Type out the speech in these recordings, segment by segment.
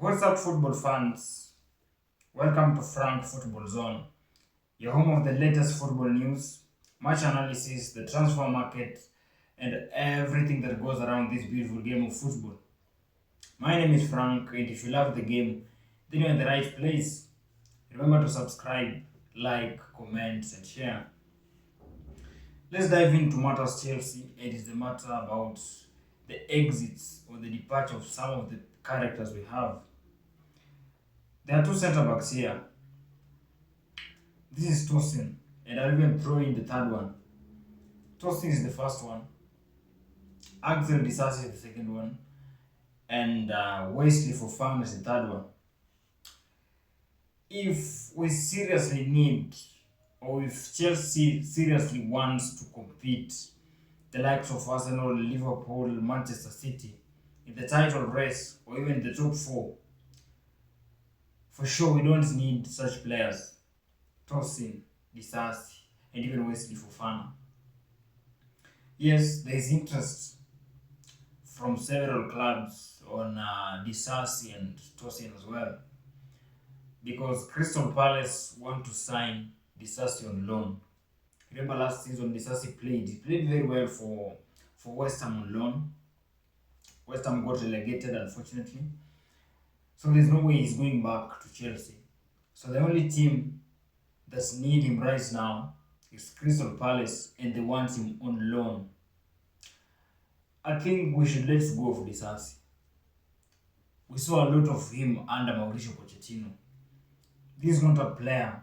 What's up, football fans? Welcome to Frank Football Zone, your home of the latest football news, match analysis, the transfer market, and everything that goes around this beautiful game of football. My name is Frank, and if you love the game, then you're in the right place. Remember to subscribe, like, comment, and share. Let's dive into matters Chelsea. It is the matter about the exits or the departure of some of the characters we have. There are two centre backs here. This is Tosin, and I'll even throw in the third one. Tosin is the first one, Axel Disasi is the second one, and Wesley Fofana is the third one. If we seriously need, or if Chelsea seriously wants to compete, the likes of Arsenal, Liverpool, Manchester City, in the title race, or even the top four, for sure we don't need such players. Tosin, Disasi, and even Wesley Fofana. Yes, there is interest from several clubs on Disasi and Tosin as well, because Crystal Palace want to sign Disasi on loan. Remember last season Disasi played. He played very well for West Ham on loan. West Ham got relegated unfortunately, so there's no way he's going back to Chelsea. So the only team that's need him right now is Crystal Palace, and they want him on loan. I think we should let go of Disasi. We saw a lot of him under Mauricio Pochettino. This is not a player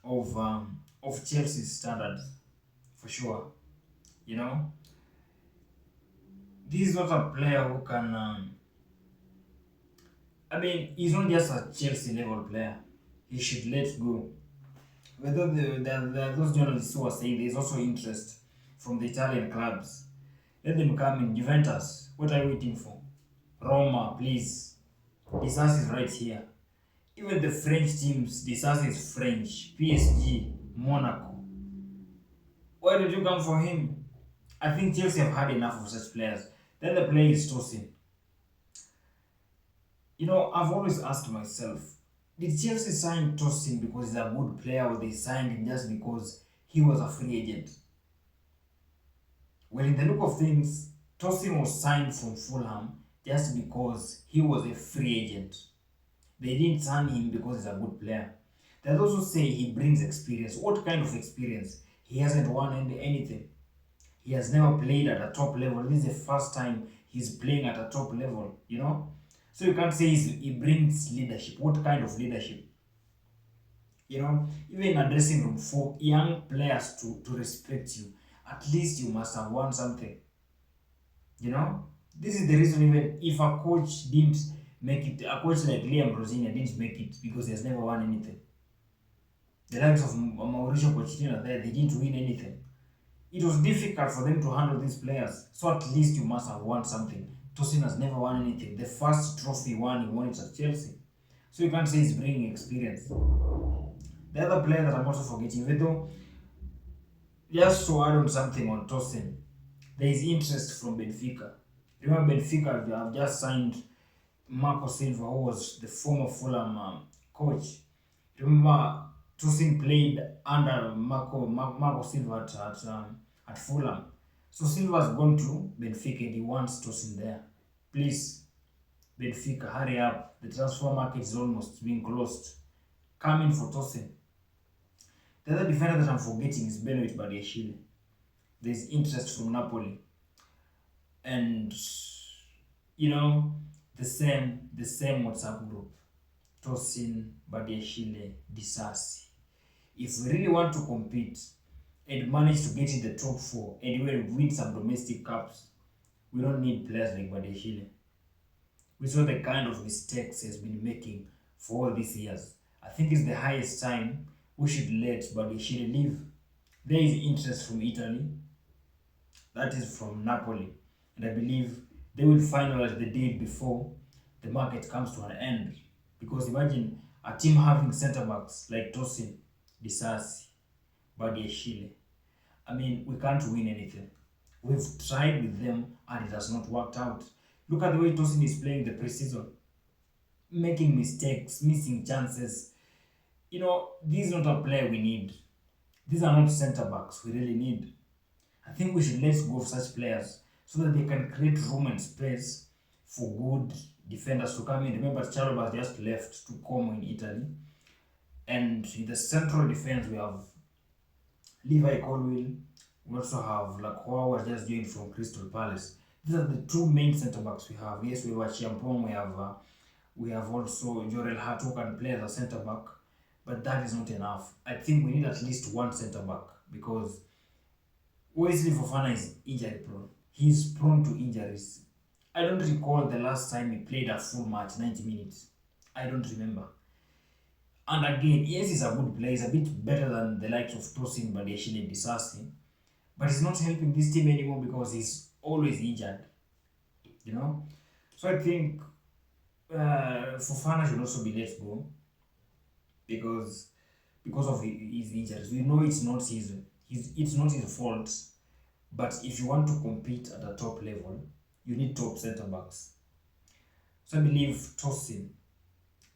of Chelsea's standards, for sure. You know, this is not a player who can. He's not just a Chelsea level player. He should let go. Whether those journalists who are saying there's also interest from the Italian clubs, let them come in. Juventus, what are you waiting for? Roma, please. Disasi is right here. Even the French teams, Disasi is French. PSG, Monaco. Why did you come for him? I think Chelsea have had enough of such players. Then the player is Tosin. I've always asked myself, did Chelsea sign Tosin because he's a good player, or they signed him just because he was a free agent? Well, in the look of things, Tosin was signed from Fulham just because he was a free agent. They didn't sign him because he's a good player. They also say he brings experience. What kind of experience? He hasn't won anything. He has never played at a top level. This is the first time he's playing at a top level. So you can't say he brings leadership. What kind of leadership? Even in a dressing room, for young players to respect you, at least you must have won something. This is the reason, even if a coach didn't make it, a coach like Liam Rosina didn't make it because he has never won anything. The likes of Mauricio Pochettino there, they didn't win anything. It was difficult for them to handle these players. So at least you must have won something. Tosin has never won anything. The first trophy he won it at Chelsea. So you can't say he's bringing experience. The other player that I'm also forgetting, even though, just to add on something on Tosin, there is interest from Benfica. Remember, Benfica have just signed Marco Silva, who was the former Fulham coach. Remember, Tosin played under Marco Silva at Fulham. So Silva's gone to Benfica and he wants Tosin there. Please, Benfica, hurry up. The transfer market is almost being closed. Come in for Tosin. The other defender that I'm forgetting is Benoit Badiashile. There's interest from Napoli. And the same WhatsApp group. Tosin, Badiashile, Disasi. If we really want to compete and manage to get in the top four and even win some domestic cups, we don't need players like Badiashile. We saw the kind of mistakes he's been making for all these years. I think it's the highest time we should let Badiashile leave. There is interest from Italy, that is from Napoli, and I believe they will finalize the deal before the market comes to an end. Because imagine a team having centre backs like Tosin, Disasi, Badiashile. We can't win anything. We've tried with them and it has not worked out. Look at the way Tosin is playing the preseason. making mistakes, missing chances. This is not a player we need. These are not centre backs we really need. I think we should let go of such players so that they can create room and space for good defenders to come in. Remember, Chalobah just left to Como in Italy. And in the central defense, we have Levi Colwill. We also have Lacroix, who has just joined from Crystal Palace. These are the two main centre backs we have. Yes, we have Chiampong, we have also Jorel Hart, who can play as a centre back, but that is not enough. I think we need at least one centre back because Wesley Fofana is injury prone. He's prone to injuries. I don't recall the last time he played a full match, 90 minutes. I don't remember. And again, yes, he's a good player. He's a bit better than the likes of Tosin, Badiashile, and Disasi. But he's not helping this team anymore because he's always injured. You know? So I think Fofana should also be let go because of his injuries. We know it's not his fault, but if you want to compete at a top level, you need top centre backs. So I believe Tosin,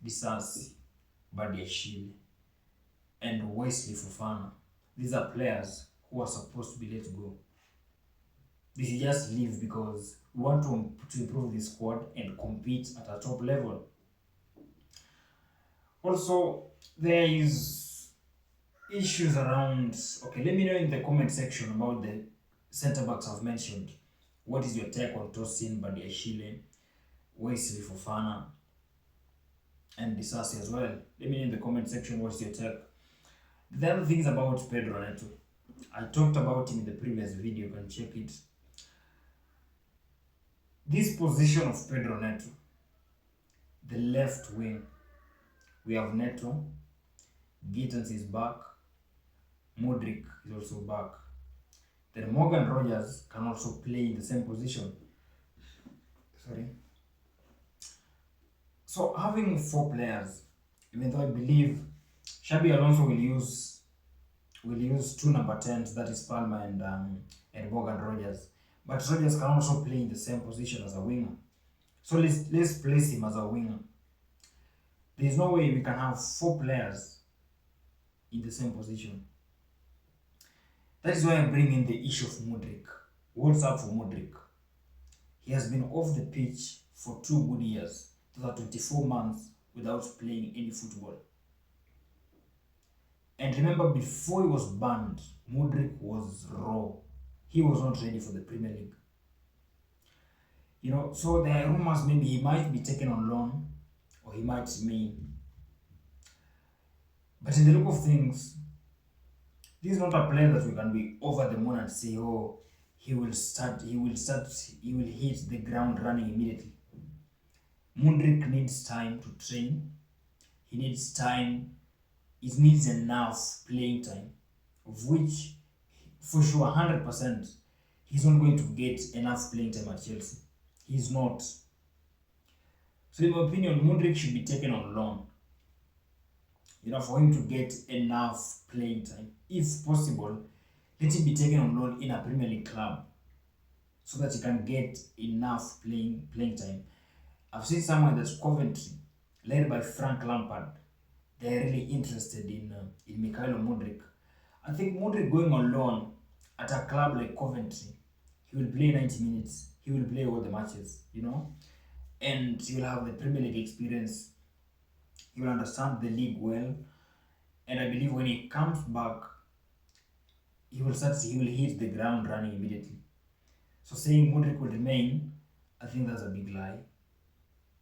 Disasi, Badiashile, and Wesley Fofana. These are players who are supposed to be let go. They should just leave because we want to improve the squad and compete at a top level. Also, there is issues around. Okay, let me know in the comment section about the centre backs I've mentioned. What is your take on Tosin, Badiashile, Wesley Fofana, and Disasi as well? Let me know in the comment section what's your take. The other things about Pedro Neto. I talked about him in the previous video, you can check it. This position of Pedro Neto, the left wing, we have Neto, Gittens is back, Mudryk is also back. Then Morgan Rogers can also play in the same position. Sorry. So having four players, even though I believe Xabi Alonso will use two number 10s, that is Palmer and Morgan Rogers. But Rogers can also play in the same position as a winger. So let's place him as a winger. There is no way we can have four players in the same position. That is why I bring in the issue of Mudryk. What's up for Mudryk? He has been off the pitch for 2 good years. Those are 24 months without playing any football. And remember, before he was banned, Mudryk was raw. He was not ready for the Premier League. So there are rumors maybe he might be taken on loan or he might remain. But in the look of things, this is not a player that we can be over the moon and say, oh, he will hit the ground running immediately. Mudryk needs time to train. He needs time. He needs enough playing time, of which, for sure, 100%, he's not going to get enough playing time at Chelsea. He's not. So in my opinion, Mudryk should be taken on loan. For him to get enough playing time. If possible, let him be taken on loan in a Premier League club so that he can get enough playing time. I've seen someone that's Coventry, led by Frank Lampard. They're really interested in Mikhailo Mudryk. I think Mudryk going on loan at a club like Coventry, he will play 90 minutes. He will play all the matches, and he will have the Premier League experience. He will understand the league well, and I believe when he comes back, he will hit the ground running immediately. So saying Mudryk will remain, I think that's a big lie.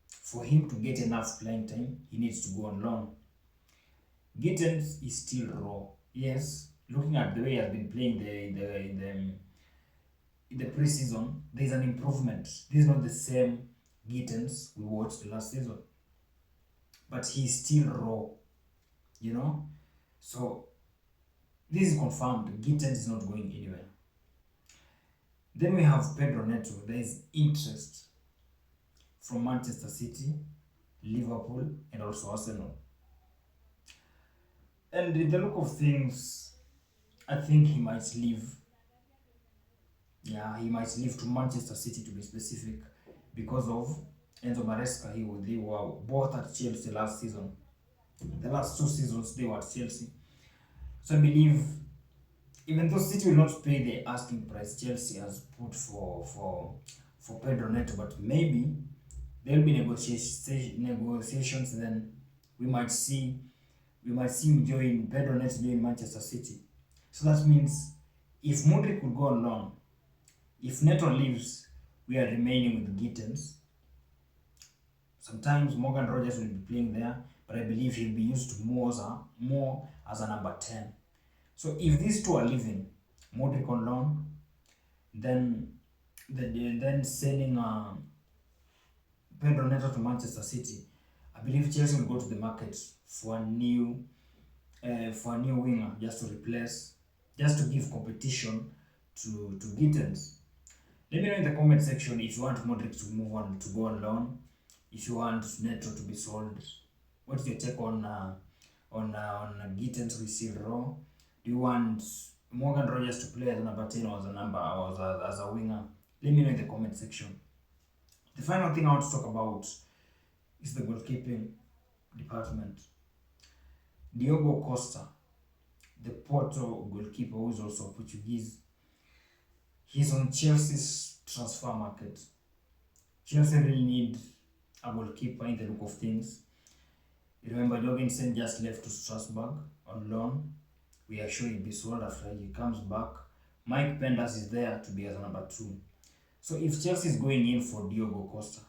For him to get enough playing time, he needs to go on loan. Gittens is still raw. Yes, looking at the way he has been playing in the preseason, there is an improvement. This is not the same Gittens we watched last season, but he's still raw. So this is confirmed. Gittens is not going anywhere. Then we have Pedro Neto. There is interest from Manchester City, Liverpool, and also Arsenal. And in the look of things, I think he might leave. Yeah, he might leave to Manchester City, to be specific, because of Enzo Maresca, they were both at Chelsea last season. The last 2 seasons they were at Chelsea. So I believe even though City will not pay the asking price Chelsea has put for Pedro Neto, but maybe there will be negotiations. Then we might see him join Pedro Neto join Manchester City. So that means if Mudryk will go on loan, if Neto leaves, we are remaining with Gittens. Sometimes Morgan Rogers will be playing there, but I believe he'll be used more as a number 10. So if these two are leaving, Modric on loan, then then selling Pedro Neto to Manchester City, I believe Chelsea will go to the market for a new winger just to replace, just to give competition to Gittens. Let me know in the comment section if you want Modric to move on to go on loan, if you want Neto to be sold. What's your take on Gittens receive raw? Do you want Morgan Rogers to play as a number 10 or as a winger? Let me know in the comment section. The final thing I want to talk about is the goalkeeping department. Diogo Costa, the Porto goalkeeper who is also Portuguese, he's on Chelsea's transfer market. Chelsea really need a goalkeeper in the look of things. You remember Jorgensen just left to Strasbourg on loan. We are sure he'll be sold after he comes back. Mike Penders is there to be as a number 2. So if Chelsea is going in for Diogo Costa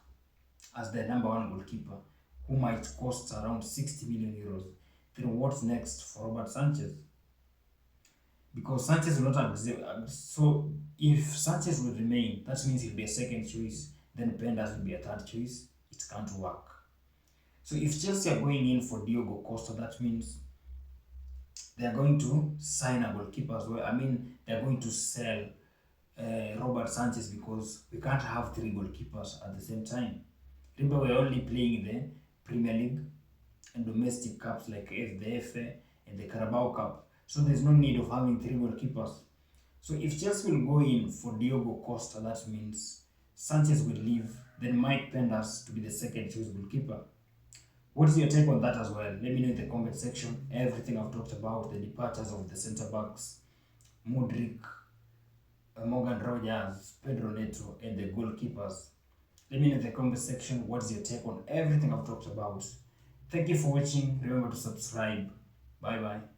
as their number 1 goalkeeper, who might cost around 60 million euros, then what's next for Robert Sanchez? Because Sanchez will not exist. So if Sanchez will remain, that means he'll be a second choice. Then Penders will be a third choice. It can't work. So if Chelsea are going in for Diogo Costa, that means they are going to sign a goalkeeper as well. I mean, they are going to sell Robert Sanchez because we can't have 3 goalkeepers at the same time. Remember, we're only playing the Premier League and domestic cups like the FA and the Carabao Cup. So there's no need of having 3 goalkeepers. So if Chelsea will go in for Diogo Costa, that means Sanchez will leave, then Mike Penders to be the second choice goalkeeper. What is your take on that as well? Let me know in the comment section. Everything I've talked about, the departures of the centre backs, Mudryk, Morgan Rogers, Pedro Neto, and the goalkeepers. Let me know in the comment section what's your take on everything I've talked about. Thank you for watching. Remember to subscribe. Bye bye.